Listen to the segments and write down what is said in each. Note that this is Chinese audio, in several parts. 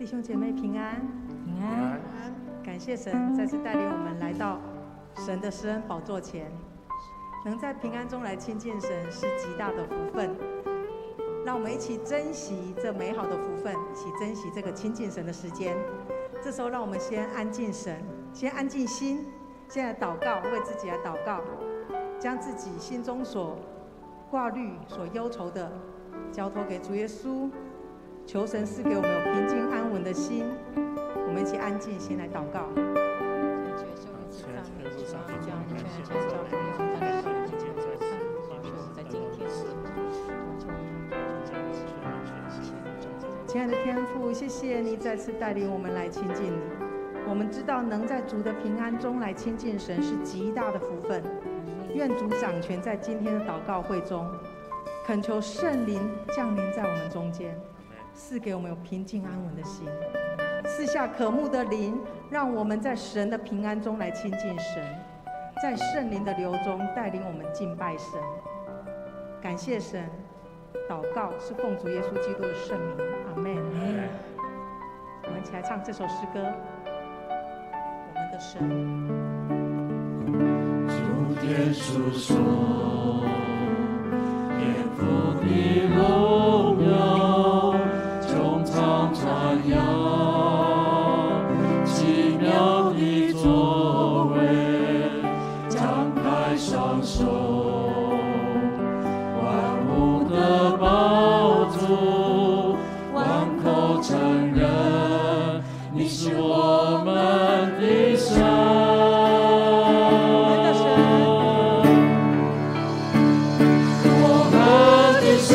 弟兄姐妹平安，平安。感谢神再次带领我们来到神的施恩宝座前，能在平安中来亲近神是极大的福分。让我们一起珍惜这美好的福分，一起珍惜这个亲近神的时间。这时候，让我们先安静神，先安静心，先来祷告，为自己来祷告，将自己心中所挂虑、所忧愁的交托给主耶稣，求神赐给我们有平静安稳的心。我们一起安静心来祷告。亲爱的天父，谢谢你再次带领我们来亲近你。我们知道能在主的平安中来亲近神是极大的福分。愿主掌权在今天的祷告会中，恳求圣灵降临在我们中间，赐给我们有平静安稳的心，赐下渴慕的灵，让我们在神的平安中来亲近神，在圣灵的流中带领我们敬拜神。感谢神，祷告是奉主耶稣基督的圣名，阿们。我们一起来唱这首诗歌，我们的神。主天述说天父的荣耀，穹苍传扬奇妙的作为，张开双手，万物的宝主，万口承认你是我们的神。我们的神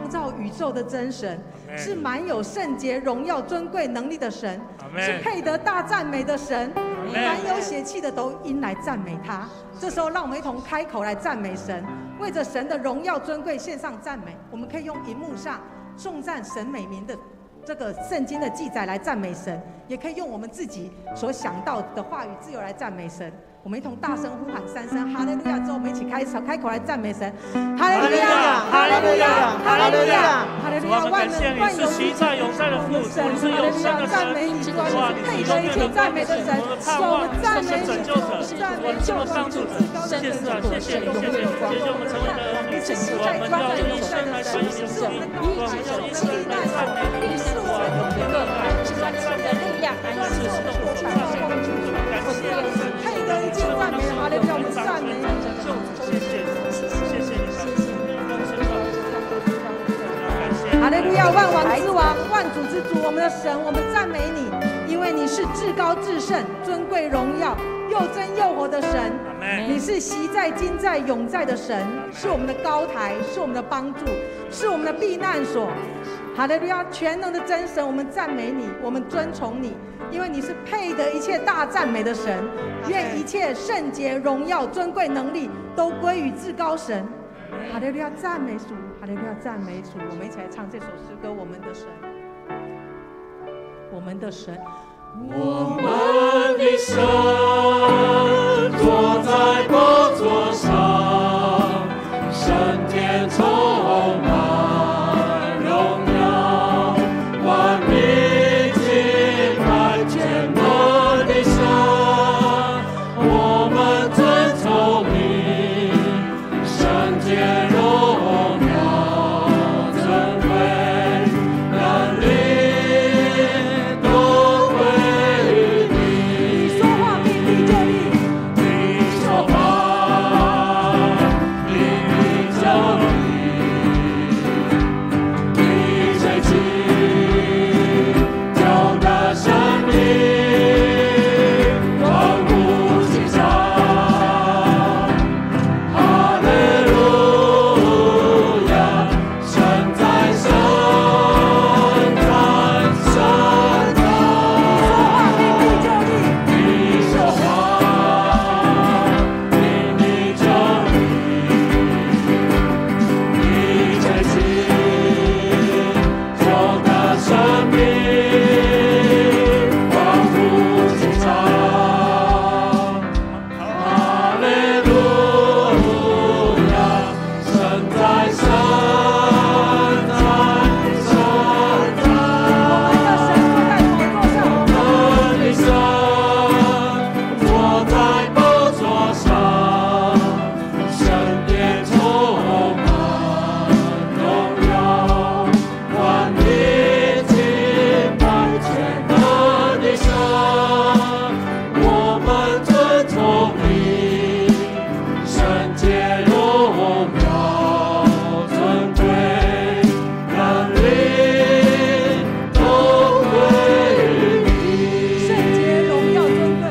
创造宇宙的真神，是满有圣洁、荣耀、尊贵能力的神，是配得大赞美的神。凡有血气的都应来赞美他。这时候，让我们一同开口来赞美神，为着神的荣耀尊贵献上赞美。我们可以用荧幕上颂赞神美名的这个圣经的记载来赞美神，也可以用我们自己所想到的话语自由来赞美神。我们一同大声呼喊3声哈利路亚之后，我们一起开口来赞美神。哈利路亚，哈利路亚，哈利路亚，哈利路亚！万有是习在永在的父，你是永生的神，哇！你是永远的赞美的神，我们赞美拯救者，我们这么帮助者，谢谢啊，谢谢你，谢谢你，谢谢我们成为的儿女，我们要用一生来传你的福音，我们要一生来赞美你，我们的爱，是在你的力量，是是的火柴，感谢神。配得一切赞美，哈利路亚！我们赞美你，谢谢你，哈利路亚！万王之王，万主之主，我们的神，我们赞美你，因为你是至高至圣、尊贵荣耀、又真又活的神。你是习在、今在、永在的神，是我们的高台，是我们的帮助，是我们的避难所。哈利路亚！全能的真神，我们赞美你，我们尊崇你，因为你是配得一切大赞美的神。愿一切圣洁、荣耀、尊贵、能力都归于至高神。哈利路亚！赞美主，哈利路亚！赞美主。我们一起来唱这首诗歌：我们的神，我们的神，我们的神坐在宝座上，圣殿充满荣耀，万民敬拜全能的神，我们尊崇你，圣洁荣耀尊贵能力都归于你。你说话命立就立，你说话命立就立，你吹气就得生命，万物齐唱，哈利路亚，神在神在神在。你说话命立就立，你说话命立就立，你吹气就得生命，万物齐唱，哈利路亚，神在神在神在。我们的神坐在宝座上。我们的神坐在宝座上，圣殿充满荣耀，万民敬拜全能的神，我们尊崇你，圣洁荣耀尊贵能力都归于你。圣洁、荣耀、尊贵，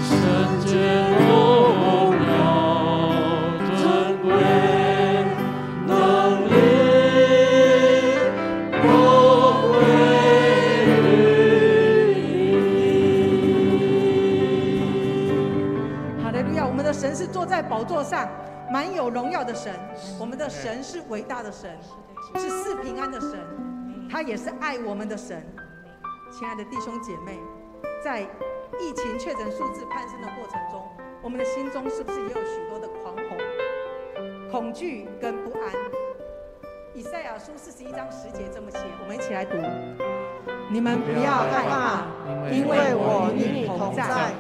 圣洁荣耀尊贵能力都归于你。哈利路亚！我们的神是坐在宝座上，满有荣耀的神。我们的神是伟大的神，是赐平安的神，他也是爱我们的神。亲爱的弟兄姐妹，在疫情确诊数字攀升的过程中，我们的心中是不是也有许多的狂吼、恐惧跟不安？以赛亚书41章10节这么写，我们一起来读：你们不要害怕，因为我与你同在；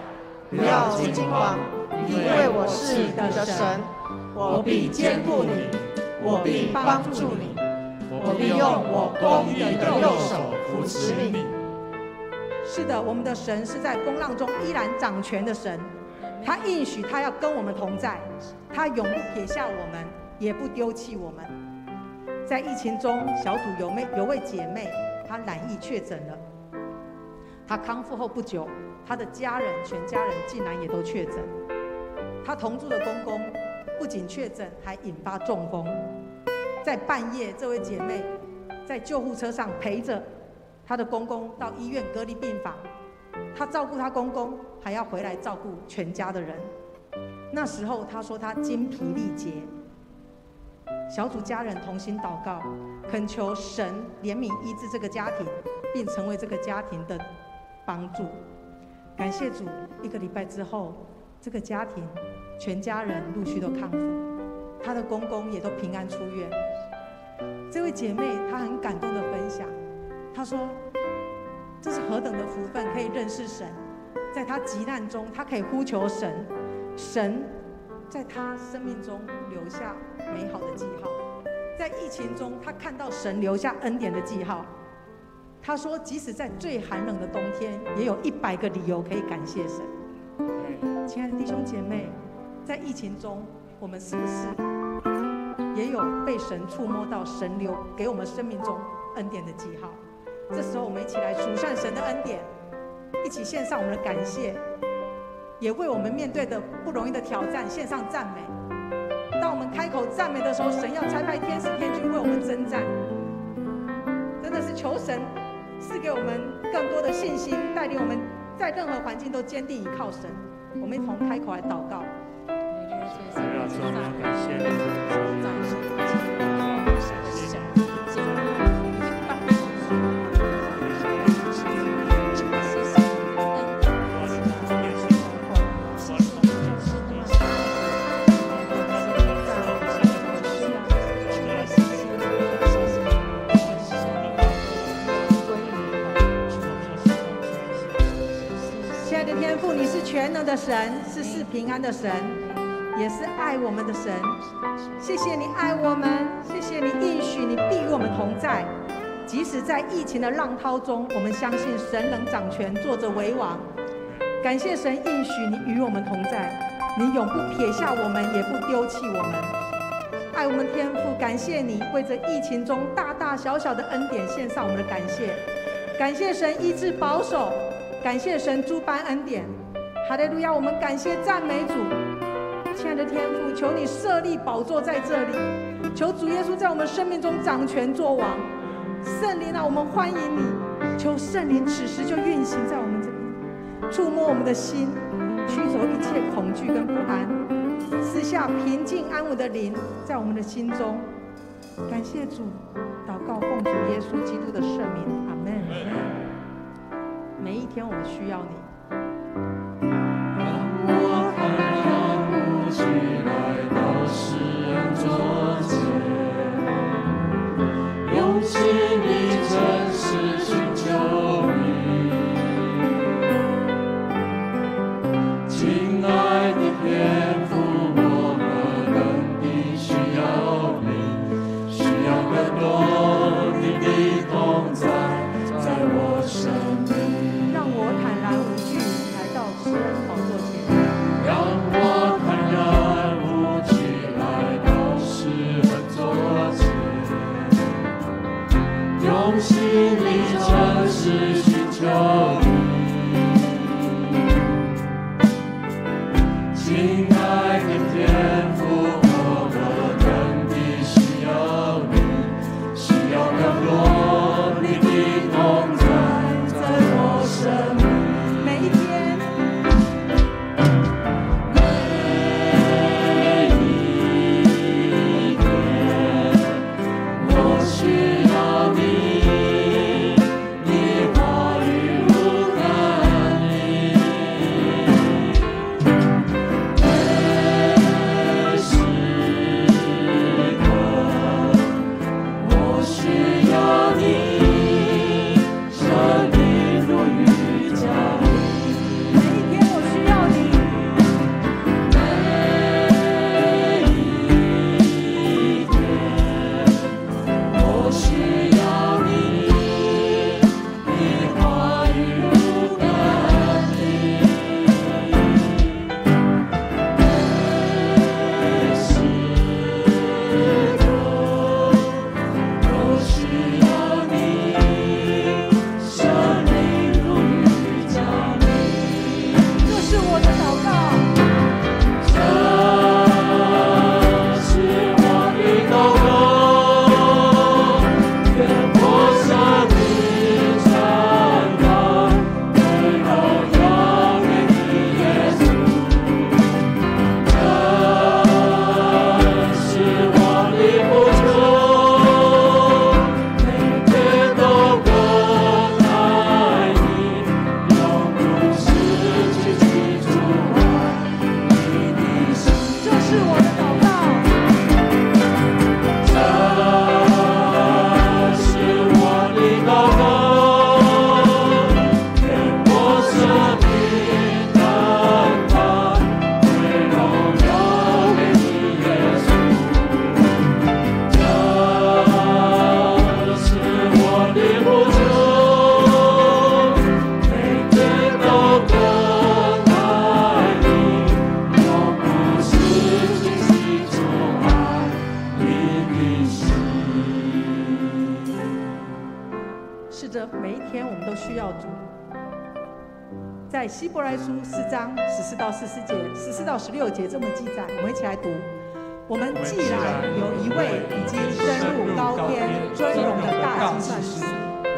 不要惊慌，因为我是你的神，我必坚固你，我必帮助你，我必用我公义的右手扶持你。是的，我们的神是在风浪中依然掌权的神，他应许他要跟我们同在，他永不撇下我们，也不丢弃我们。在疫情中，小组有位姐妹，她染疫确诊了。她康复后不久，她的全家人竟然也都确诊。她同住的公公不仅确诊，还引发中风。在半夜，这位姐妹在救护车上陪着她的公公到医院隔离病房，她照顾她公公，还要回来照顾全家的人。那时候她说她精疲力竭，小组家人同心祷告，恳求神怜悯医治这个家庭，并成为这个家庭的帮助。感谢主，1个礼拜之后，这个家庭全家人陆续都康复，她的公公也都平安出院。这位姐妹她很感动的分享，她说这是何等的福分，可以认识神，在她急难中她可以呼求神，神在她生命中留下美好的记号，在疫情中她看到神留下恩典的记号。她说即使在最寒冷的冬天，也有100个理由可以感谢神。亲爱的弟兄姐妹，在疫情中我们是不是也有被神触摸到神留给我们生命中恩典的记号？这时候我们一起来数算神的恩典，一起献上我们的感谢，也为我们面对的不容易的挑战献上赞美。当我们开口赞美的时候，神要差派天使天军为我们征战。真的是求神赐给我们更多的信心，带领我们在任何环境都坚定依靠神。我们一同开口来祷告。感谢你。全能的神，是赐平安的神，也是爱我们的神。谢谢你爱我们，谢谢你应许你必与我们同在。即使在疫情的浪涛中，我们相信神能掌权，坐着为王。感谢神应许你与我们同在，你永不撇下我们，也不丢弃我们。爱我们天父，感谢你为这疫情中大大小小的恩典献上我们的感谢。感谢神医治保守，感谢神诸般恩典。哈利路亚！我们感谢赞美主，亲爱的天父，求你设立宝座在这里，求主耶稣在我们生命中掌权作王。圣灵啊，我们欢迎你，求圣灵此时就运行在我们这边，触摸我们的心，驱走一切恐惧跟不安，赐下平静安稳的灵在我们的心中。感谢主，祷告奉主耶稣基督的圣名，阿们。每一天我们需要你。来到世人桌前，用心里真实寻求你。亲爱的天父，我们更地需要你，需要更多你的同在，在我生命。让我坦然无惧天我们都需要主。在希伯来书4章14到14节、14到16节这么记载，我们一起来读。我们既然有一位已经升入高天尊荣的大祭司，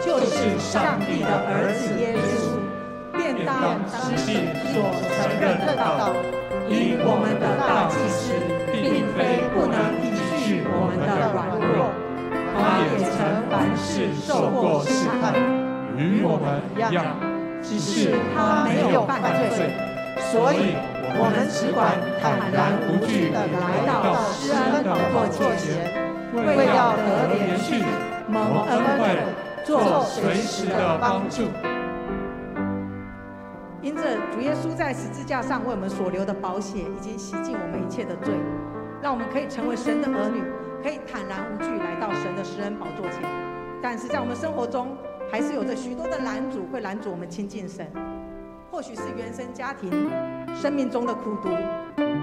就是上帝的儿子耶稣，便当实行所承认的道。因我们的大祭司并非不能体恤我们的软弱，他也曾凡事受过试探，与我们一样，只是他没有犯罪，所以我们只管坦然无惧地来到施恩宝座前，为要得连续蒙恩惠，做随时的帮助。因着主耶稣在十字架上为我们所流的宝血，已经洗净我们一切的罪，让我们可以成为神的儿女，可以坦然无惧来到神的施恩宝座前。但是在我们生活中，还是有着许多的拦阻，会拦阻我们亲近神。或许是原生家庭、生命中的苦毒，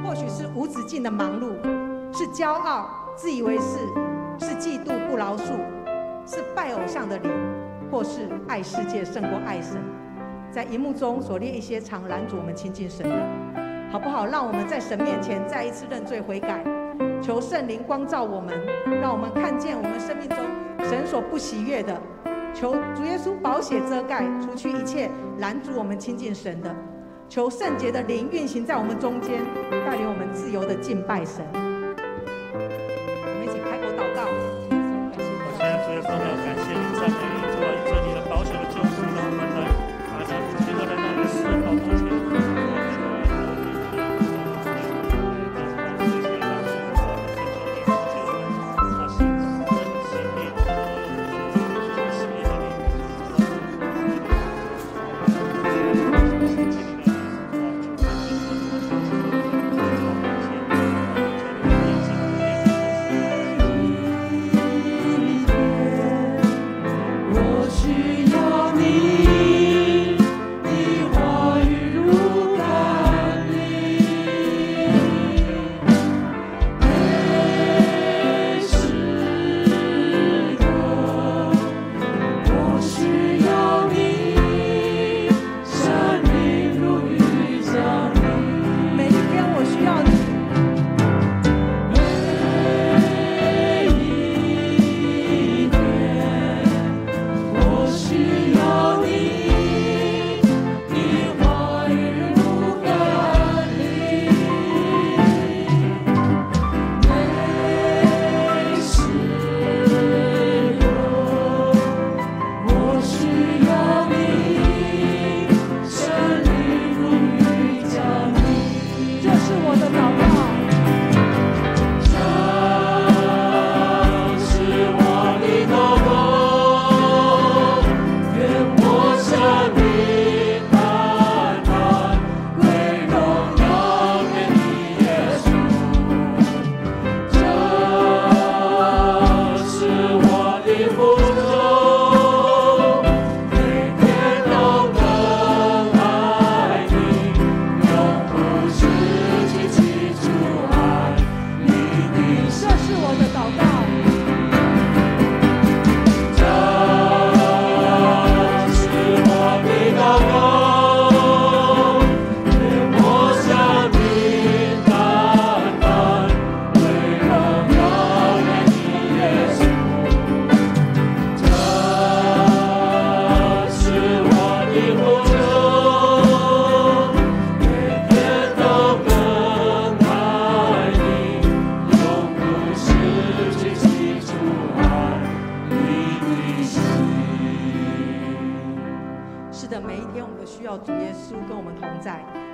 或许是无止境的忙碌，是骄傲、自以为是，是嫉妒不饶恕，是拜偶像的灵，或是爱世界胜过爱神。在荧幕中所列一些常拦阻我们亲近神的，好不好？让我们在神面前再一次认罪悔改，求圣灵光照我们，让我们看见我们生命中神所不喜悦的。求主耶稣宝血遮盖，除去一切拦阻我们亲近神的。求圣洁的灵运行在我们中间，带领我们自由的敬拜神。我们一起开口祷告。我现在主耶稣，感谢你，赞美你，主啊，因着你的宝血的救赎，让我们来最后来到你的施恩宝座前。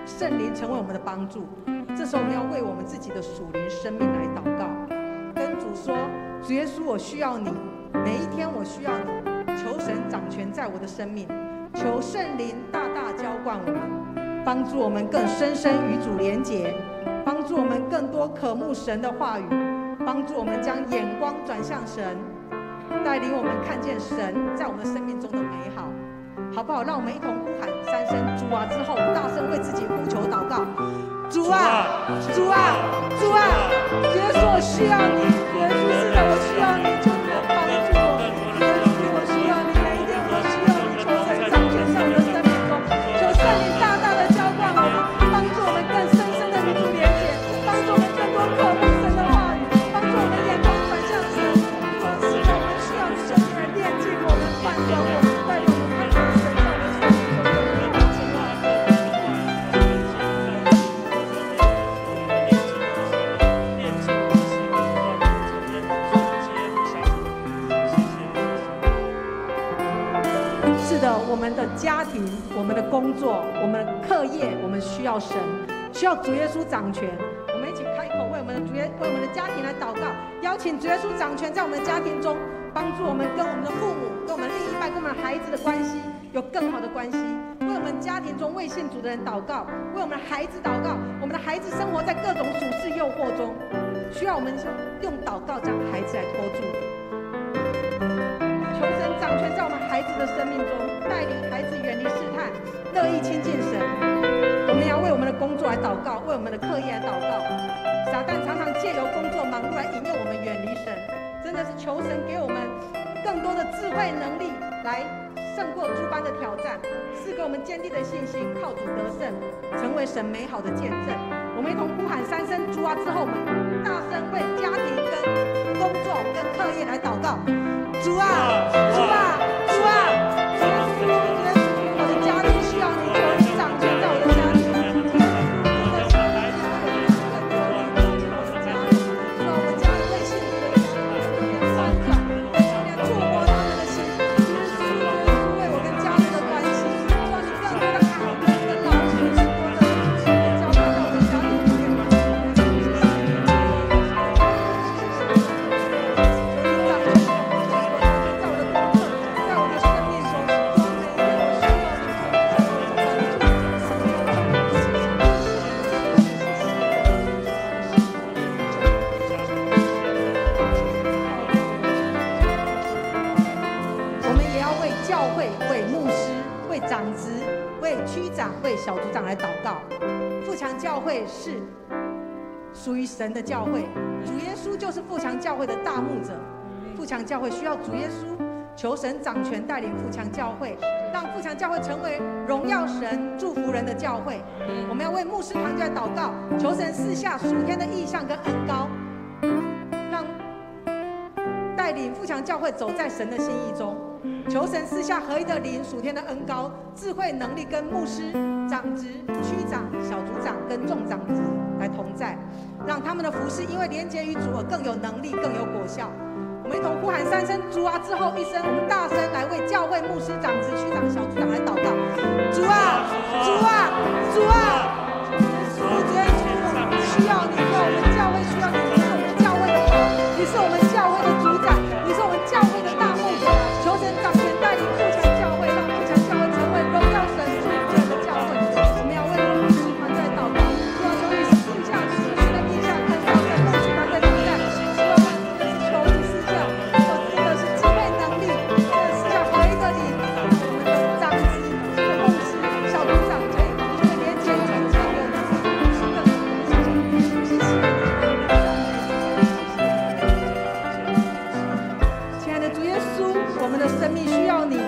圣灵成为我们的帮助。这时候我们要为我们自己的属灵生命来祷告，跟主说：主耶稣，我需要你，每一天我需要你。求神掌权在我的生命，求圣灵大大浇灌我们，帮助我们更深深与主连结，帮助我们更多渴慕神的话语，帮助我们将眼光转向神，带领我们看见神在我们生命中的美好。好不好？让我们一同呼喊三声主啊之后，大声为自己呼求祷告：主啊，主啊，主啊！耶稣，我需要你，耶稣，是的，我需要你，求你来帮助我。耶稣，我需要你，每一天我都需要你，求是的，我们的家庭、我们的工作、我们的课业，我们需要神，需要主耶稣掌权。我们一起开口为我们的家庭来祷告，邀请主耶稣掌权在我们的家庭中，帮助我们跟我们的父母、跟我们另一半、跟我们的孩子的关系有更好的关系。为我们家庭中未信主的人祷告，为我们的孩子祷告。我们的孩子生活在各种属世诱惑中，需要我们用祷告将孩子来托住。求神掌权在我们孩子的生命中，带领孩子远离试探，乐意亲近神。我们要为我们的工作来祷告，为我们的课业来祷告。撒旦常常借由工作忙碌来引诱我们远离神，真的是求神给我们更多的智慧能力，来胜过诸般的挑战，赐给我们坚定的信心，靠主得胜，成为神美好的见证。我们一同呼喊3声主啊之后，我们大声为家庭跟工作跟课业来祷告。主啊，主啊，主啊，主耶稣，主耶稣，我的家庭需要你，求你掌权在我的家庭。小组长来祷告。富强教会是属于神的教会，主耶稣就是富强教会的大牧者。富强教会需要主耶稣，求神掌权带领富强教会，让富强教会成为荣耀神、祝福人的教会。我们要为牧师团队祷告，求神赐下属天的异象跟恩膏，让带领富强教会走在神的心意中。求神赐下合一的灵、属天的恩膏、智慧能力，跟牧师、长职、区长、小组长跟众长职来同在，让他们的服事因为连结于主而更有能力、更有果效。我们一同呼喊3声主啊之后1声，我们大声来为教会牧师、长职、区长、小组长来祷告。主啊，主啊，主啊，主耶稣，我们需要你，我们教会需要你，你是我们教会的王，你是我们教会的主宰，你是我们教会的大牧者。求神掌权带领富强教会，让富强教会成为荣耀神、祝福人的教会。我们要为牧师团队祷告，主啊，求你赐下属天的异象，跟照在牧师团队同在。主啊，求你赐下，真的是智慧能力，真的赐下合一的灵，我们的长子、牧师、小组长可以连接主才有能力，是更多的谢谢你。亲爱的主耶稣，我们的生命需要你，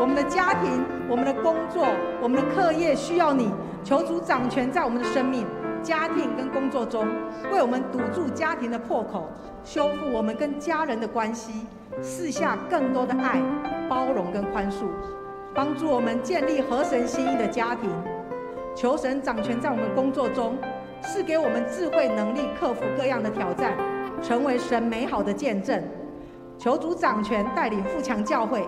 我们的家庭、我们的工作、我们的课业需要你。求主掌权在我们的生命、家庭跟工作中，为我们堵住家庭的破口，修复我们跟家人的关系，赐下更多的爱、包容跟宽恕，帮助我们建立合神心意的家庭。求神掌权在我们工作中，赐给我们智慧能力，克服各样的挑战，成为神美好的见证。求主掌权带领富强教会，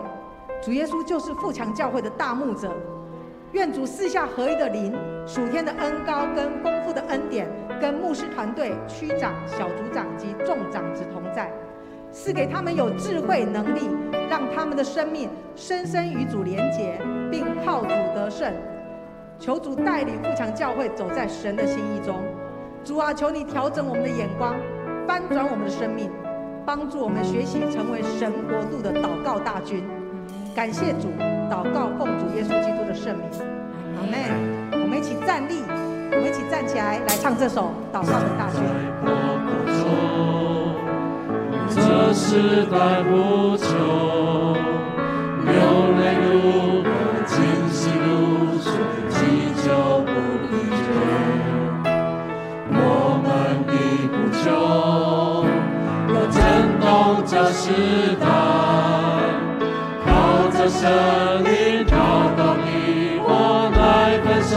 主耶稣就是富强教会的大牧者。愿主赐下合一的灵、属天的恩膏跟丰富的恩典，跟牧师团队、区长、小组长及众长子同在，赐给他们有智慧能力，让他们的生命深深与主连结，并靠主得胜。求主带领富强教会走在神的心意中。主啊，求你调整我们的眼光，翻转我们的生命，帮助我们学习成为神国度的祷告大军。感谢主，祷告奉主耶稣基督的圣名，阿们。我们一起站立，我们一起站起来，来唱这首祷告的大军。这时代不求，流泪如歌，惊喜如水，祈求不离绝。我们的呼求，若震动这时代，靠着圣灵祷告的我来焚烧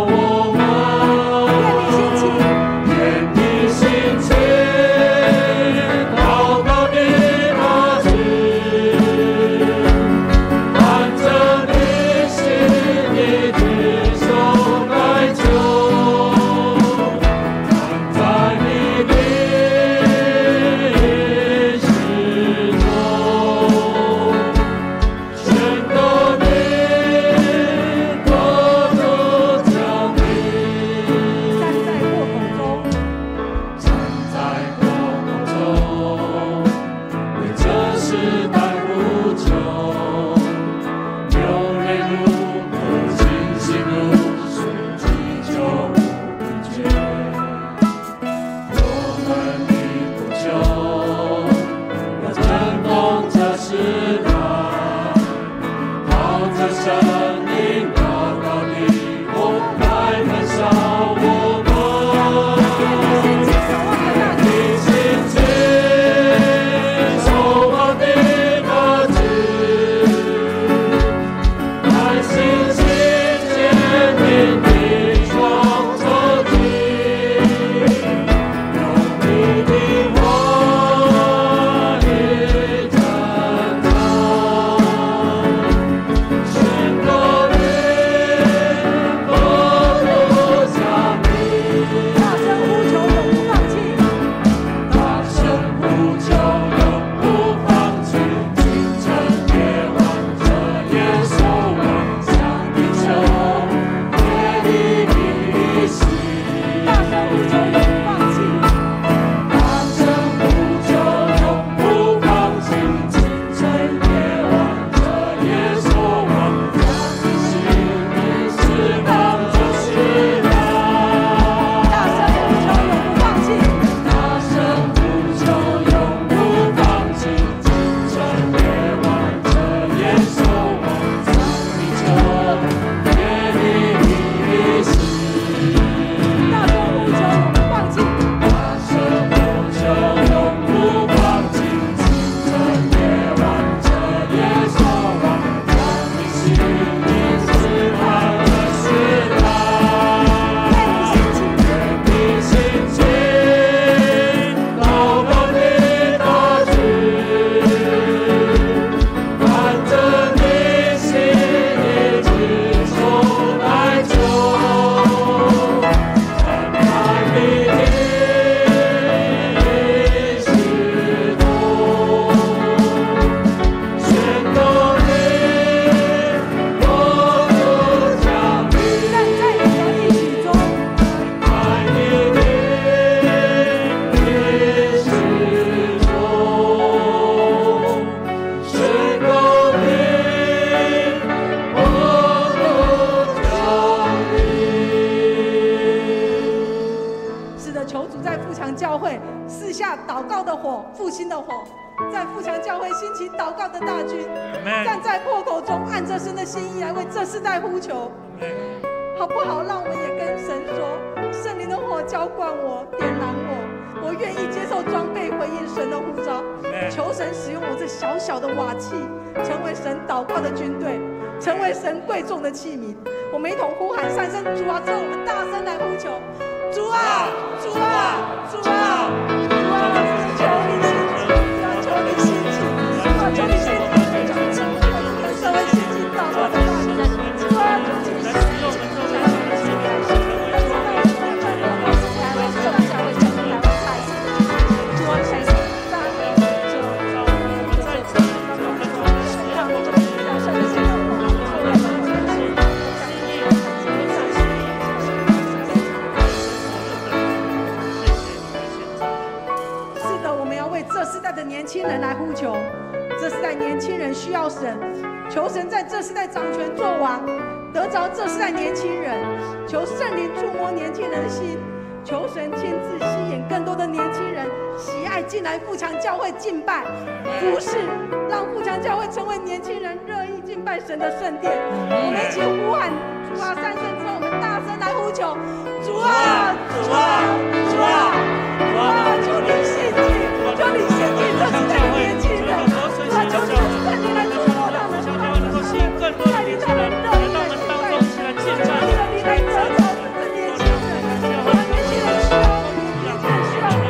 我们。愿你兴起，祷告的大军，按着你在富强教会兴起祷告的大军，站在破口中，按着神的心意来为这世代呼求，好不好？让我们也跟神说，圣灵的火浇灌我，点燃我，我愿意接受装备，回应神的呼召，求神使用我这小小的瓦器，成为神祷告的军队，成为神贵重的器皿。我们一同呼喊三声主啊！之后我们大声来呼求，主啊，主啊，主啊，主啊！求你兴起，求你兴起，求你兴起，求你兴起，成为兴起祷告的大军。主啊，求你兴起，年轻人来呼求，这世代年轻人需要神，求神在这世代掌权作王，得着这世代年轻人，求圣灵触摸年轻人的心，求神亲自吸引更多的年轻人喜爱进来富强教会敬拜服侍，让富强教会成为年轻人热意敬拜神的圣殿。我们一起呼喊主啊三声之后，我们大声来呼求，主啊，主啊，主啊，主啊，求你兴起，求你兴起这世代的年轻人，主啊，求你圣灵来触摸他们，带领他们热意来敬拜，圣灵来得着这年轻人，年轻人需要你，年轻人需要你。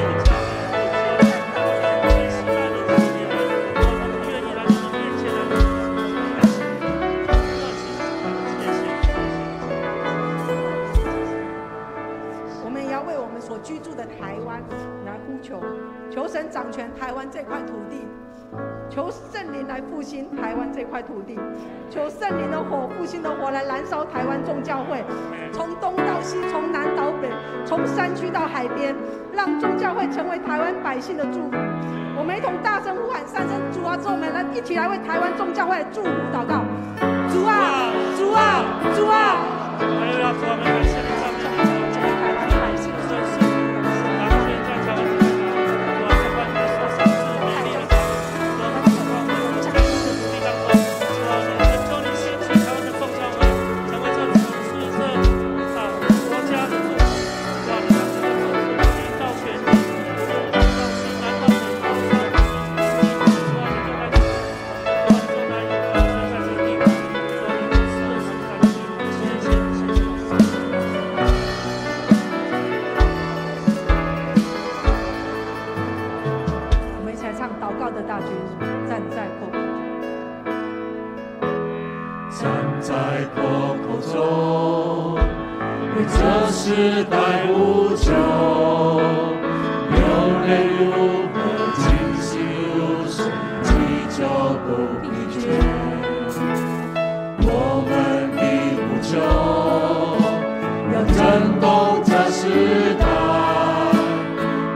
我们也要为我们所居住的台湾来呼求，求神掌权台湾这块土地，求圣灵来复兴台湾这块土地，求圣灵的火，复兴的火来燃烧台湾众教会，从东到西，从南到北，从山区到海边，让众教会成为台湾百姓的祝福。我们一同大声呼喊三声主啊，之后我们来一起来为台湾众教会祝福祷告，主啊，主在破口中，为这时代呼救，流泪如何，惊醒如水，祈求不疲倦。我们的呼救，要震动这时代，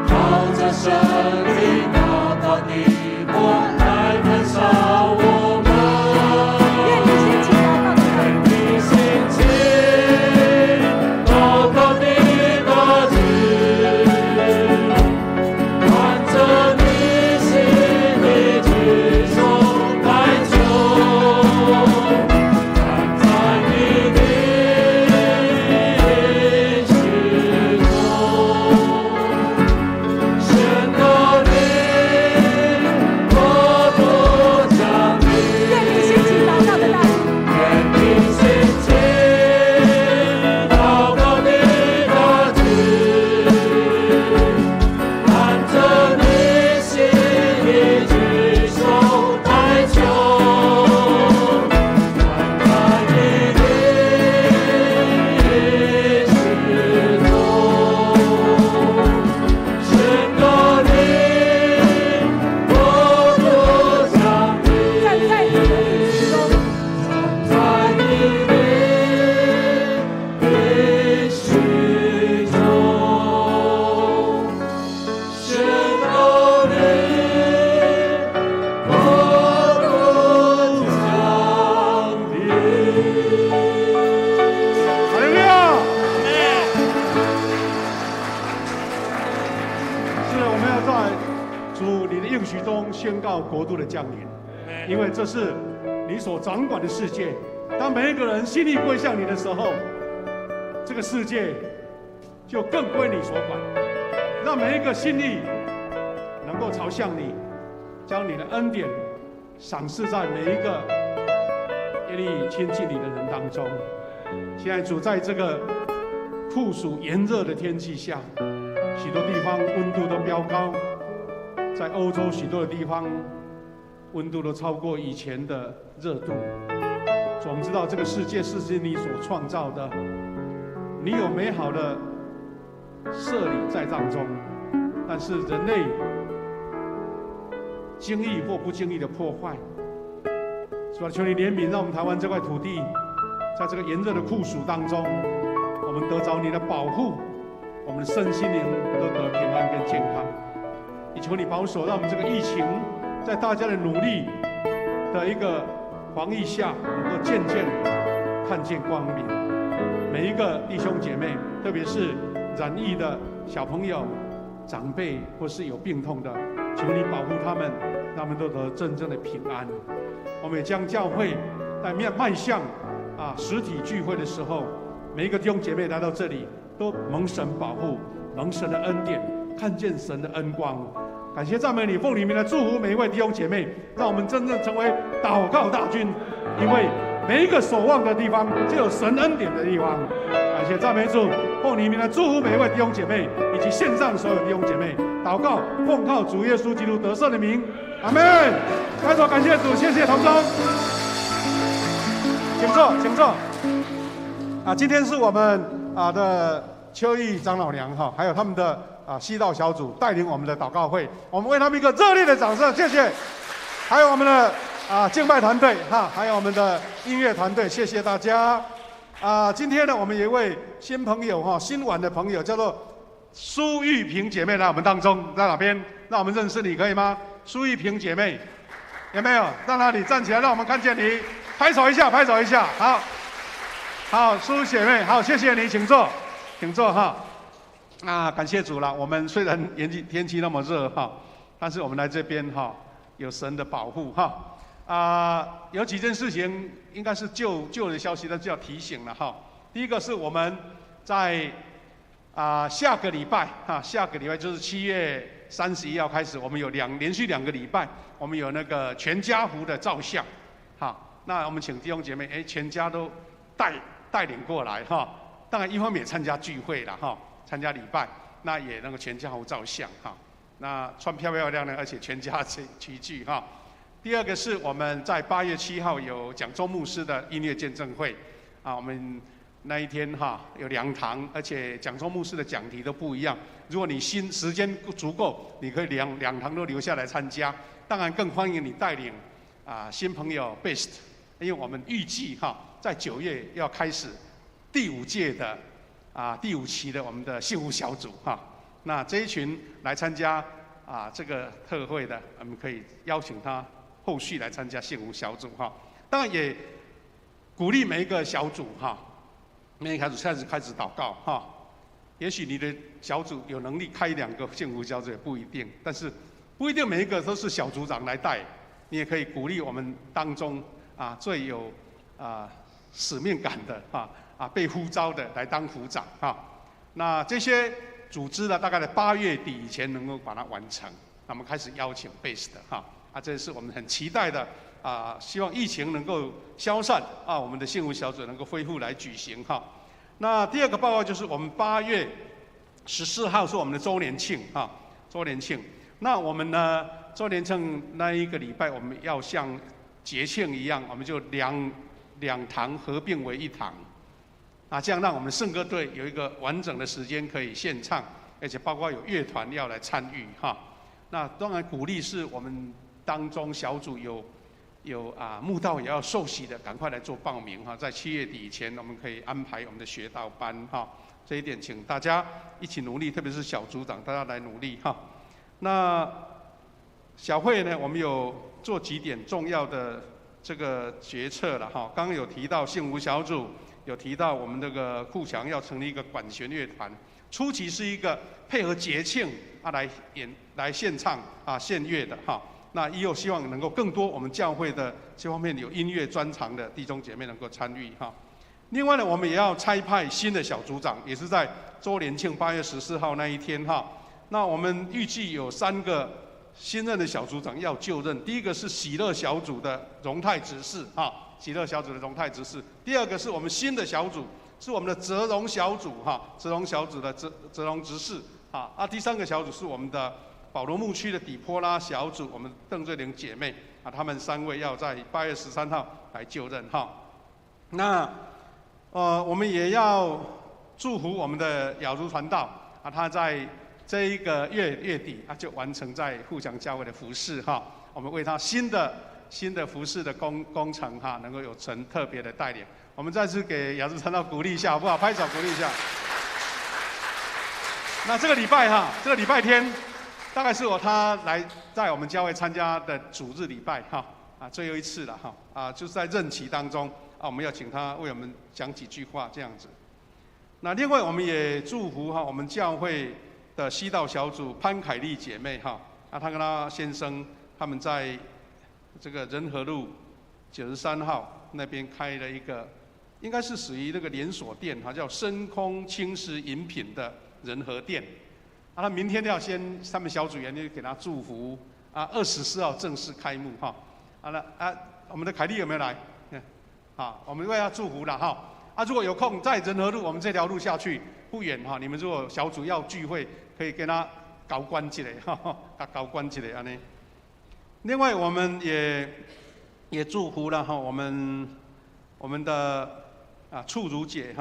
靠着圣灵祷告的火来焚烧我们。国度的降临，因为这是你所掌管的世界。当每一个人心力归向你的时候，这个世界就更归你所管。让每一个心力能够朝向你，将你的恩典赏赐在每一个愿意亲近你的人当中。现在主在这个酷暑炎热的天气下，许多地方温度都飙高，在欧洲许多的地方温度都超过以前的热度。我们知道这个世界是你所创造的，你有美好的设理在当中，但是人类经意或不经意的破坏。主啊，求你怜悯，让我们台湾这块土地，在这个炎热的酷暑当中，我们得着你的保护，我们的身心灵都得平安跟健康。也求你保守，让我们这个疫情在大家的努力的一个防疫下，能够渐渐看见光明。每一个弟兄姐妹，特别是染疫的小朋友、长辈或是有病痛的，求你保护他们，让他们都得真正的平安。我们也将教会在迈向实体聚会的时候，每一个弟兄姐妹来到这里，都蒙神保护，蒙神的恩典，看见神的恩光。感谢赞美你，奉你名来祝福每一位弟兄姐妹，让我们真正成为祷告大军，因为每一个守望的地方就有神恩典的地方。感谢赞美主，奉你名来祝福每一位弟兄姐妹以及线上所有弟兄姐妹。祷告，奉靠主耶稣基督得胜的名，阿门。开手，感谢主，谢谢同工，请坐，请坐。今天是我们的邱毅长老娘还有他们的西道小组带领我们的祷告会，我们为他们一个热烈的掌声，谢谢。还有我们的敬拜团队还有我们的音乐团队，谢谢大家。今天呢，我们有一位新朋友新玩的朋友，叫做苏玉萍姐妹来我们当中，在哪边？让我们认识你，可以吗？苏玉萍姐妹，有没有？在哪里？站起来，让我们看见你，拍手一下，拍手一下。好，苏姐妹，好，谢谢你，请坐，请坐感谢主了。我们虽然天气那么热但是我们来这边有神的保护有几件事情应该是旧的消息，但是要提醒了第一个是我们在下个礼拜就是7月31号开始，我们有连续2个礼拜，我们有那个全家福的照相那我们请弟兄姐妹全家都带领过来当然一方面也参加聚会了参加礼拜，那也那个全家福照相那穿漂漂亮亮，而且全家齐聚第第二个是我们在8月7号有蒋忠牧师的音乐见证会，我们那一天有2堂，而且蒋忠牧师的讲题都不一样。如果你时间足够，你可以两堂都留下来参加。当然更欢迎你带领新朋友 Best， 因为我们预计在9月要开始第5届的第5期的我们的幸福小组那这一群来参加这个特会的，我们可以邀请他后续来参加幸福小组当然也鼓励每一个小组每一个小组开始祷告也许你的小组有能力开2个幸福小组也不一定，但是不一定每一个都是小组长来带，你也可以鼓励我们当中最有使命感的被呼召的来当辅长那这些组织呢，大概在8月底以前能够把它完成，那么开始邀请 Base 的这是我们很期待的希望疫情能够消散我们的幸福小组能够恢复来举行那第2个报告就是我们8月14号是我们的周年庆周年庆。那我们呢周年庆那一个礼拜，我们要像节庆一样，我们就两堂合并为1堂这样让我们圣歌队有一个完整的时间可以献唱，而且包括有乐团要来参与那当然鼓励是我们当中小组有慕道也要受洗的，赶快来做报名在7月底以前，我们可以安排我们的学道班这一点请大家一起努力，特别是小组长，大家来努力那小会呢，我们有做几点重要的这个决策了刚刚有提到幸福小组，有提到我们这个库强要成立一个管弦乐团，初期是一个配合节庆来献唱献乐的那以后希望能够更多我们教会的这方面有音乐专长的弟兄姐妹能够参与另外呢，我们也要差派新的小组长，也是在周年庆8月14号那一天那我们预计有3个新任的小组长要就任。第一个是喜乐小组的荣泰执事喜乐小组的荣泰执事。第2个是我们新的小组，是我们的泽荣小组泽荣小组的泽荣执事第3个小组是我们的保罗牧区的底波拉小组，我们邓瑞玲姐妹她们3位要在8月13号来就任那我们也要祝福我们的雅茹传道他在这一个月底就完成在富强教会的服事我们为他新的服事的工程能够有特别的带领。我们再次给雅茹传道鼓励一下好不好？拍手鼓励一下。那这个礼拜天大概是他来在我们教会参加的主日礼拜最后一次了就是在任期当中我们要请他为我们讲几句话这样子。那另外我们也祝福我们教会的西道小组潘凯丽姐妹她跟她先生他们在这个仁和路93号那边开了一个应该是属于那个连锁店叫深空轻食饮品的仁和店他明天要先他们小组员就给他祝福24号正式开幕我们的凯丽有没有来？我们为他祝福了如果有空在仁和路我们这条路下去不远你们如果小组要聚会可以跟他搞关一下搞关一下这样。另外我们也祝福了我们的处如姐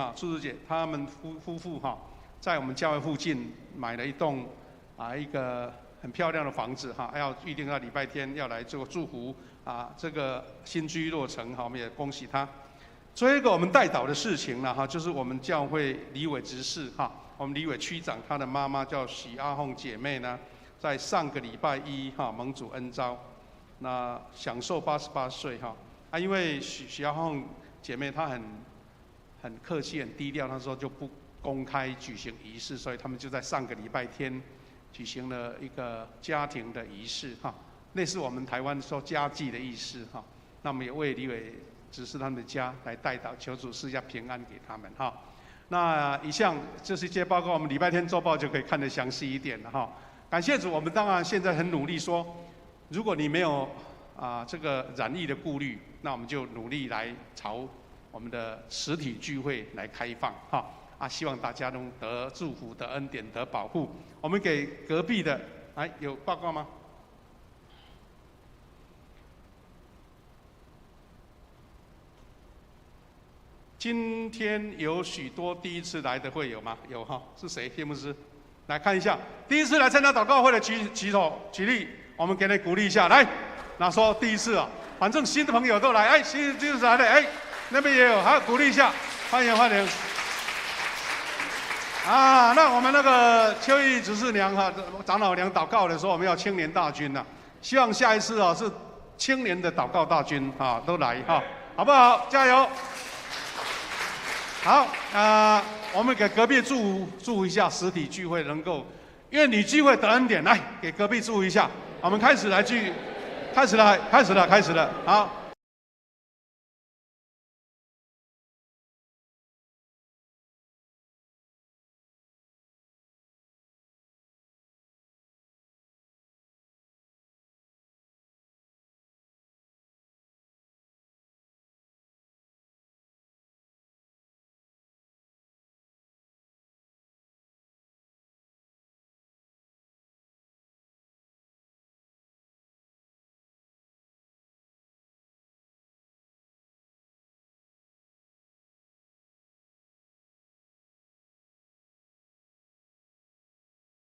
他们夫妇在我们教会附近买了一栋一个很漂亮的房子要预定到礼拜天要来做祝福这个新居落成我们也恭喜他。最后一个我们代祷的事情了就是我们教会李伟执事我们李伟区长他的妈妈叫许阿凤姐妹呢，在上个礼拜1蒙主恩召，那享寿88岁因为许阿凤姐妹她很客气很低调，她说就不公开举行仪式，所以他们就在上个礼拜天举行了一个家庭的仪式类似我们台湾说家祭的仪式那我们也为李伟指示他们的家来代祷，求主赐下平安给他们那以上这是一些报告，我们礼拜天周报就可以看得详细一点了感谢主，我们当然现在很努力说，如果你没有这个染疫的顾虑，那我们就努力来朝我们的实体聚会来开放希望大家能得祝福、得恩典、得保护。我们给隔壁的有报告吗？今天有许多第一次来的会友吗？有哈，是谁？谢牧师，来看一下，第一次来参加祷告会的举手举例，我们给你鼓励一下。来，那说第一次啊，反正新的朋友都来，哎，新第一次来的，哎，那边也有，好，鼓励一下，欢迎欢迎。啊，那我们那个邱义执事娘哈，长老娘祷告的时候，我们要青年大军呐，希望下一次啊是青年的祷告大军啊都来哈，好不好？加油！好，我们给隔壁祝一下实体聚会能够，愿你聚会得恩典，来给隔壁祝一下。我们开始了，好。